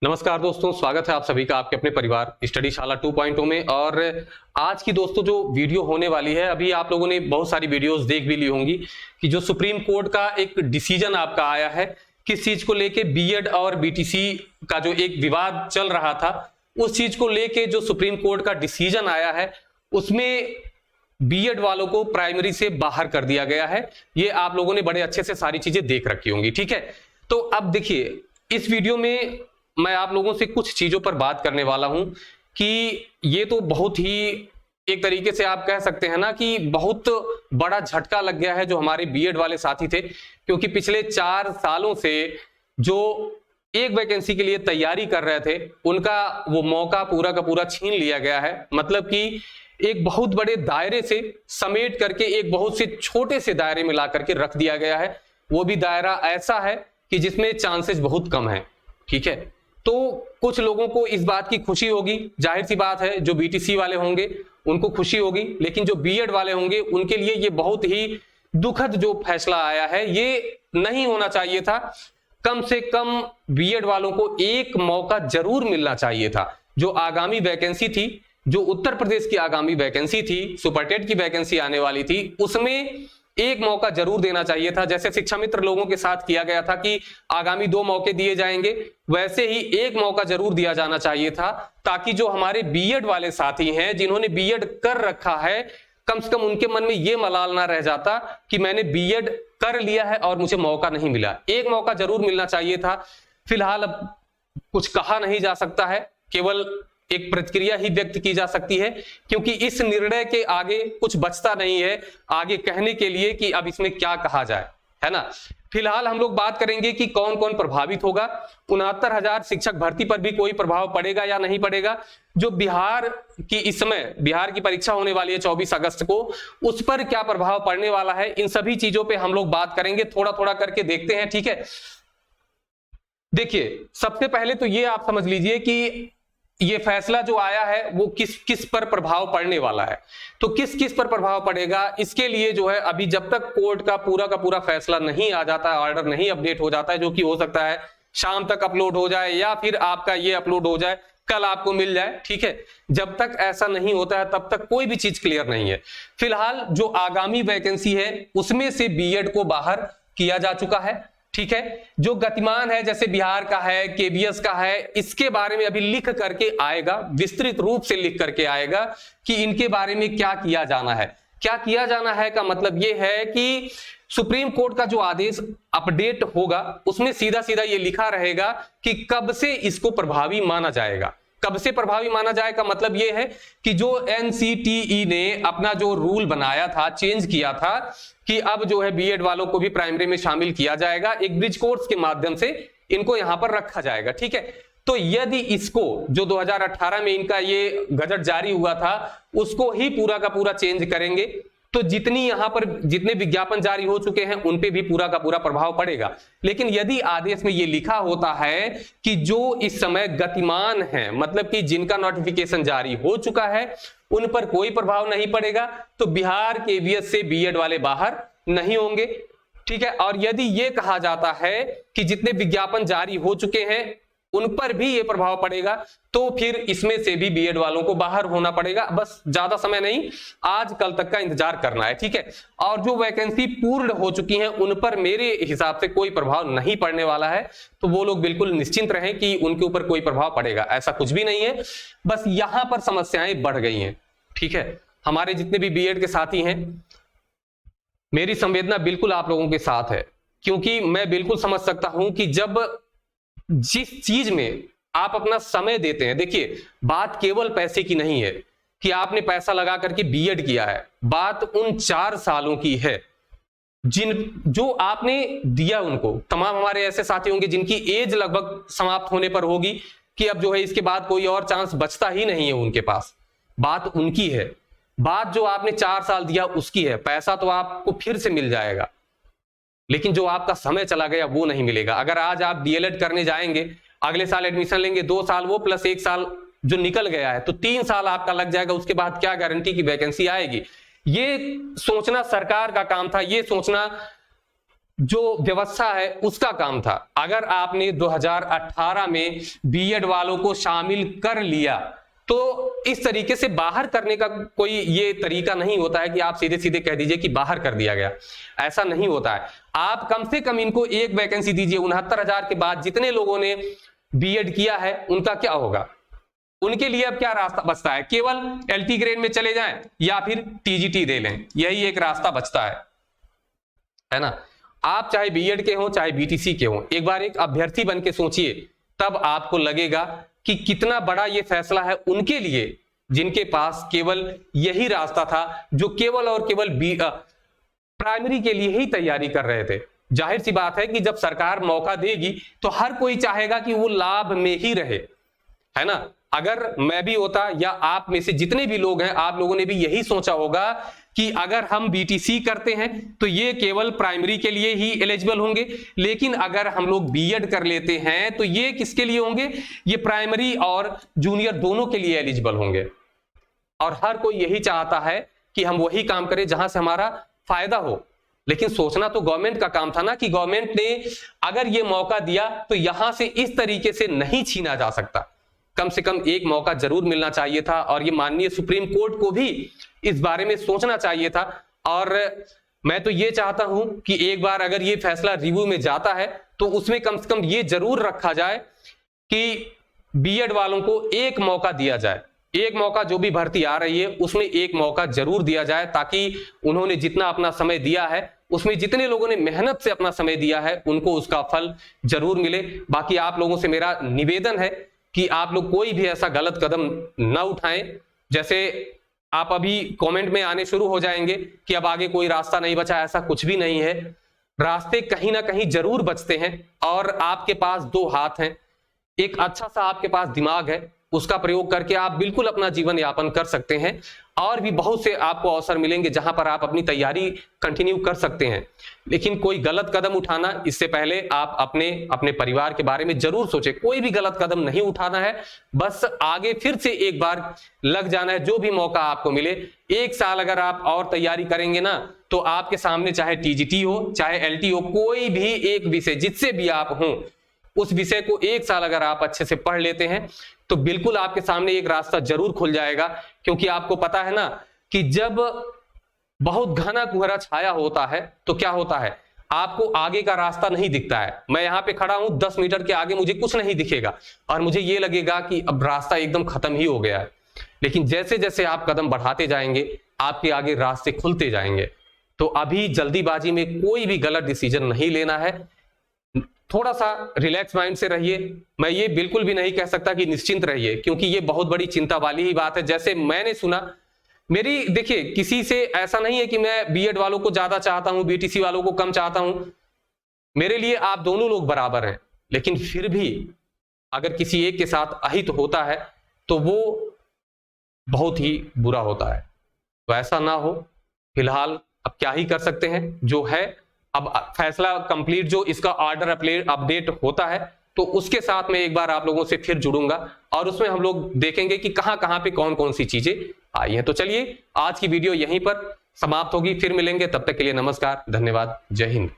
नमस्कार दोस्तों, स्वागत है आप सभी का आपके अपने परिवार स्टडी शाला 2.0 में। और आज की दोस्तों जो वीडियो होने वाली है, अभी आप लोगों ने बहुत सारी वीडियोस देख भी ली होंगी कि जो सुप्रीम कोर्ट का एक डिसीजन आपका आया है, किस चीज को लेके बीएड और बीटीसी का जो एक विवाद चल रहा था, उस चीज को लेके जो सुप्रीम कोर्ट का डिसीजन आया है उसमें बीएड वालों को प्राइमरी से बाहर कर दिया गया है। ये आप लोगों ने बड़े अच्छे से सारी चीजें देख रखी होंगी, ठीक है। तो अब देखिए, इस वीडियो में मैं आप लोगों से कुछ चीजों पर बात करने वाला हूं कि ये तो बहुत ही एक तरीके से आप कह सकते हैं ना कि बहुत बड़ा झटका लग गया है जो हमारे बीएड वाले साथी थे, क्योंकि पिछले 4 सालों से जो एक वैकेंसी के लिए तैयारी कर रहे थे उनका वो मौका पूरा का पूरा छीन लिया गया है। मतलब कि एक बहुत बड़े दायरे से समेट करके एक बहुत से छोटे से दायरे में ला करके रख दिया गया है। वो भी दायरा ऐसा है कि जिसमें चांसेस बहुत कम है, ठीक है। तो कुछ लोगों को इस बात की खुशी होगी, जाहिर सी बात है, जो बीटीसी वाले होंगे उनको खुशी होगी, लेकिन जो बीएड वाले होंगे उनके लिए ये बहुत ही दुखद जो फैसला आया है, ये नहीं होना चाहिए था। कम से कम बीएड वालों को एक मौका जरूर मिलना चाहिए था। जो आगामी वैकेंसी थी, जो उत्तर प्रदेश की आगामी वैकेंसी थी, सुपर टेट की वैकेंसी आने वाली थी, उसमें एक मौका जरूर देना चाहिए था। जैसे शिक्षा मित्र लोगों के साथ किया गया था कि आगामी 2 मौके दिए जाएंगे, वैसे ही एक मौका जरूर दिया जाना चाहिए था, ताकि जो हमारे बीएड वाले साथी हैं जिन्होंने बीएड कर रखा है, कम से कम उनके मन में ये मलाल ना रह जाता कि मैंने बीएड कर लिया है और मुझे मौका नहीं मिला। एक मौका जरूर मिलना चाहिए था। फिलहाल अब कुछ कहा नहीं जा सकता है, केवल एक प्रतिक्रिया ही व्यक्त की जा सकती है, क्योंकि इस निर्णय के आगे कुछ बचता नहीं है आगे कहने के लिए कि अब इसमें क्या कहा जाए, है ना। फिलहाल हम लोग बात करेंगे कि कौन कौन प्रभावित होगा। 69,000 शिक्षक भर्ती पर भी कोई प्रभाव पड़ेगा या नहीं पड़ेगा। जो बिहार की इस समय बिहार की परीक्षा होने वाली है 24 अगस्त को, उस पर क्या प्रभाव पड़ने वाला है, इन सभी चीजों पर हम लोग बात करेंगे। थोड़ा थोड़ा करके देखते हैं, ठीक है। देखिए, सबसे पहले तो ये आप समझ लीजिए कि ये फैसला जो आया है वो किस किस पर प्रभाव पड़ने वाला है। तो किस किस पर प्रभाव पड़ेगा, इसके लिए जो है अभी जब तक कोर्ट का पूरा फैसला नहीं आ जाता है, ऑर्डर नहीं अपडेट हो जाता है, जो कि हो सकता है शाम तक अपलोड हो जाए या फिर आपका ये अपलोड हो जाए, कल आपको मिल जाए, ठीक है। जब तक ऐसा नहीं होता है तब तक कोई भी चीज क्लियर नहीं है। फिलहाल जो आगामी वैकेंसी है उसमें से बीएड को बाहर किया जा चुका है, ठीक है। जो गतिमान है, जैसे बिहार का है, केबीएस का है, इसके बारे में अभी लिख करके आएगा, विस्तृत रूप से लिख करके आएगा कि इनके बारे में क्या किया जाना है। क्या किया जाना है का मतलब यह है कि सुप्रीम कोर्ट का जो आदेश अपडेट होगा उसमें सीधा सीधा ये लिखा रहेगा कि कब से इसको प्रभावी माना जाएगा। कब से प्रभावी माना जाए का मतलब यह है कि जो एनसीटीई ने अपना जो रूल बनाया था, चेंज किया था कि अब जो है बीएड वालों को भी प्राइमरी में शामिल किया जाएगा, एक ब्रिज कोर्स के माध्यम से इनको यहां पर रखा जाएगा, ठीक है। तो यदि इसको जो 2018 में इनका ये गजट जारी हुआ था उसको ही पूरा का पूरा चेंज करेंगे, तो जितनी यहां पर जितने विज्ञापन जारी हो चुके हैं उन पे भी पूरा का पूरा प्रभाव पड़ेगा। लेकिन यदि आदेश में ये लिखा होता है कि जो इस समय गतिमान है, मतलब कि जिनका नोटिफिकेशन जारी हो चुका है, उन पर कोई प्रभाव नहीं पड़ेगा, तो बिहार केबीएस से बीएड वाले बाहर नहीं होंगे, ठीक है। और यदि ये कहा जाता है कि जितने विज्ञापन जारी हो चुके हैं उन पर भी ये प्रभाव पड़ेगा, तो फिर इसमें से भी बीएड वालों को बाहर होना पड़ेगा। बस ज्यादा समय नहीं, आज कल तक का इंतजार करना है, ठीक है। और जो वैकेंसी पूर्ण हो चुकी हैं उन पर मेरे हिसाब से कोई प्रभाव नहीं पड़ने वाला है, तो वो लोग बिल्कुल निश्चिंत रहें कि उनके ऊपर कोई प्रभाव पड़ेगा, ऐसा कुछ भी नहीं है। बस यहां पर समस्याएं बढ़ गई हैं, ठीक है। हमारे जितने भी बीएड के साथी हैं, मेरी संवेदना बिल्कुल आप लोगों के साथ है, क्योंकि मैं बिल्कुल समझ सकता हूं कि जब जिस चीज में आप अपना समय देते हैं, देखिए बात केवल पैसे की नहीं है कि आपने पैसा लगा करके बीएड किया है, बात उन 4 सालों की है जो आपने दिया उनको। तमाम हमारे ऐसे साथी होंगे जिनकी एज लगभग समाप्त होने पर होगी कि अब जो है इसके बाद कोई और चांस बचता ही नहीं है उनके पास। बात उनकी है, बात जो आपने 4 साल दिया उसकी है। पैसा तो आपको फिर से मिल जाएगा, लेकिन जो आपका समय चला गया वो नहीं मिलेगा। अगर आज आप डीएलएड करने जाएंगे, अगले साल एडमिशन लेंगे, 2 साल वो प्लस 1 साल जो निकल गया है, तो 3 साल आपका लग जाएगा। उसके बाद क्या गारंटी की वैकेंसी आएगी? ये सोचना सरकार का काम था, ये सोचना जो व्यवस्था है उसका काम था। अगर आपने 2018 में बीएड वालों को शामिल कर लिया तो इस तरीके से बाहर करने का कोई ये तरीका नहीं होता है कि आप सीधे सीधे कह दीजिए कि बाहर कर दिया गया, ऐसा नहीं होता है। आप कम से कम इनको एक वैकेंसी दीजिए। 69,000 के बाद जितने लोगों ने बीएड किया है उनका क्या होगा? उनके लिए अब क्या रास्ता बचता है? केवल एलटी ग्रेड में चले जाएं या फिर टीजीटी दे लें, यही एक रास्ता बचता है ना। आप चाहे बीएड के हो चाहे बीटीसी के हो, एक बार एक अभ्यर्थी बन के सोचिए, तब आपको लगेगा कि कितना बड़ा ये फैसला है उनके लिए जिनके पास केवल यही रास्ता था, जो केवल और केवल प्राइमरी के लिए ही तैयारी कर रहे थे। जाहिर सी बात है कि जब सरकार मौका देगी तो हर कोई चाहेगा कि वो लाभ में ही रहे, है ना। अगर मैं भी होता या आप में से जितने भी लोग हैं, आप लोगों ने भी यही सोचा होगा कि अगर हम बीटीसी करते हैं तो ये केवल प्राइमरी के लिए ही एलिजिबल होंगे, लेकिन अगर हम लोग बीएड कर लेते हैं तो ये किसके लिए होंगे? ये प्राइमरी और जूनियर दोनों के लिए एलिजिबल होंगे। और हर कोई यही चाहता है कि हम वही काम करें जहां से हमारा फायदा हो। लेकिन सोचना तो गवर्नमेंट का काम था ना, कि गवर्नमेंट ने अगर ये मौका दिया तो यहां से इस तरीके से नहीं छीना जा सकता। कम से कम एक मौका जरूर मिलना चाहिए था, और ये माननीय सुप्रीम कोर्ट को भी इस बारे में सोचना चाहिए था। और मैं तो ये चाहता हूं कि एक बार अगर ये फैसला रिव्यू में जाता है तो उसमें कम से कम ये जरूर रखा जाए कि बीएड वालों को एक मौका दिया जाए। एक मौका, जो भी भर्ती आ रही है उसमें एक मौका जरूर दिया जाए, ताकि उन्होंने जितना अपना समय दिया है, उसमें जितने लोगों ने मेहनत से अपना समय दिया है, उनको उसका फल जरूर मिले। बाकी आप लोगों से मेरा निवेदन है कि आप लोग कोई भी ऐसा गलत कदम न उठाएं। जैसे आप अभी कमेंट में आने शुरू हो जाएंगे कि अब आगे कोई रास्ता नहीं बचा, ऐसा कुछ भी नहीं है। रास्ते कहीं ना कहीं जरूर बचते हैं, और आपके पास दो हाथ हैं, एक अच्छा सा आपके पास दिमाग है, उसका प्रयोग करके आप बिल्कुल अपना जीवन यापन कर सकते हैं। और भी बहुत से आपको अवसर मिलेंगे जहां पर आप अपनी तैयारी कंटिन्यू कर सकते हैं। लेकिन कोई गलत कदम उठाना, इससे पहले आप अपने परिवार के बारे में जरूर सोचें। कोई भी गलत कदम नहीं उठाना है, बस आगे फिर से एक बार लग जाना है। जो भी मौका आपको मिले, 1 साल अगर आप और तैयारी करेंगे ना, तो आपके सामने चाहे टीजीटी हो चाहे एलटी हो, कोई भी एक विषय जिससे भी आप हों, उस विषय को 1 साल अगर आप अच्छे से पढ़ लेते हैं तो बिल्कुल आपके सामने एक रास्ता जरूर खुल जाएगा। क्योंकि आपको पता है ना कि जब बहुत घना कोहरा छाया होता है तो क्या होता है, आपको आगे का रास्ता नहीं दिखता है। मैं यहां पे खड़ा हूं, 10 मीटर के आगे मुझे कुछ नहीं दिखेगा और मुझे ये लगेगा कि अब रास्ता एकदम खत्म ही हो गया है। लेकिन जैसे जैसे आप कदम बढ़ाते जाएंगे, आपके आगे रास्ते खुलते जाएंगे। तो अभी जल्दीबाजी में कोई भी गलत डिसीजन नहीं लेना है। थोड़ा सा रिलैक्स माइंड से रहिए। मैं ये बिल्कुल भी नहीं कह सकता कि निश्चिंत रहिए, क्योंकि ये बहुत बड़ी चिंता वाली ही बात है। जैसे मैंने सुना, मेरी देखिए किसी से ऐसा नहीं है कि मैं बीएड वालों को ज्यादा चाहता हूं, बीटीसी वालों को कम चाहता हूं। मेरे लिए आप दोनों लोग बराबर हैं। लेकिन फिर भी अगर किसी एक के साथ अहित होता है तो वो बहुत ही बुरा होता है। तो ऐसा ना हो। फिलहाल अब क्या ही कर सकते हैं, जो है अब फैसला कंप्लीट, जो इसका ऑर्डर अपडेट होता है तो उसके साथ में एक बार आप लोगों से फिर जुड़ूंगा, और उसमें हम लोग देखेंगे कि कहां कहां पे कौन कौन सी चीजें आई हैं। तो चलिए आज की वीडियो यहीं पर समाप्त होगी, फिर मिलेंगे, तब तक के लिए नमस्कार, धन्यवाद, जय हिंद।